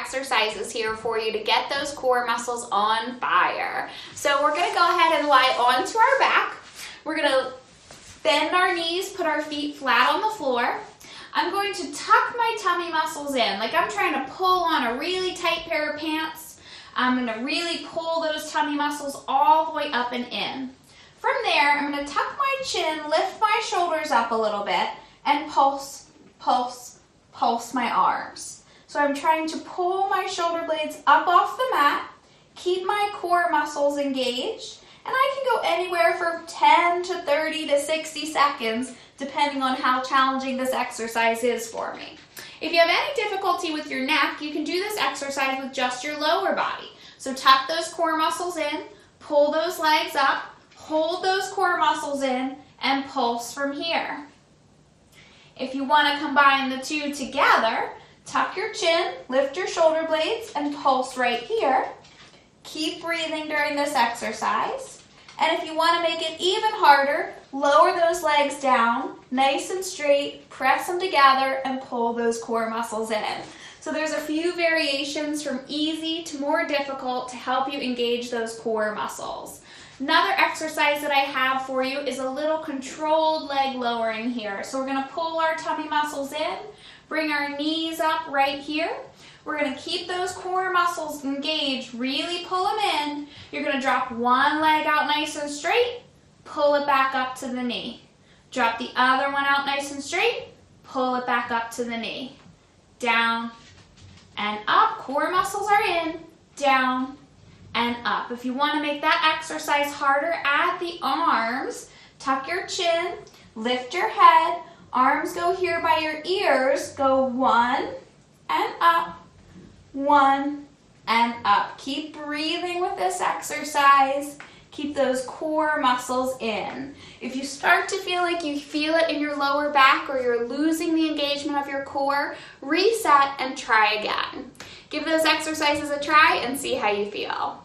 exercises here for you to get those core muscles on fire. So we're gonna go ahead and lie onto our back. We're gonna bend our knees, put our feet flat on the floor. I'm going to tuck my tummy muscles in, like I'm trying to pull on a really tight pair of pants. I'm gonna really pull those tummy muscles all the way up and in. From there, I'm gonna tuck my chin, lift my shoulders up a little bit, and pulse, pulse, pulse my arms. So I'm trying to pull my shoulder blades up off the mat, keep my core muscles engaged, and I can go anywhere from 10 to 30 to 60 seconds, depending on how challenging this exercise is for me. If you have any difficulty with your neck, you can do this exercise with just your lower body. So tuck those core muscles in, pull those legs up, hold those core muscles in, and pulse from here. If you want to combine the two together, tuck your chin, lift your shoulder blades, and pulse right here. Keep breathing during this exercise. And if you want to make it even harder, lower those legs down, nice and straight, press them together, and pull those core muscles in. So there's a few variations from easy to more difficult to help you engage those core muscles. Another exercise that I have for you is a little controlled leg lowering here. So we're going to pull our tummy muscles in, bring our knees up right here. We're going to keep those core muscles engaged, really pull them in. You're going to drop one leg out nice and straight, pull it back up to the knee. Drop the other one out nice and straight, pull it back up to the knee. Down and up, core muscles are in, down and up. If you want to make that exercise harder, add the arms. Tuck your chin, lift your head, arms go here by your ears, go one and up, one and up. Keep breathing with this exercise. Keep those core muscles in. If you start to feel like you feel it in your lower back or you're losing the engagement of your core, reset and try again. Give those exercises a try and see how you feel.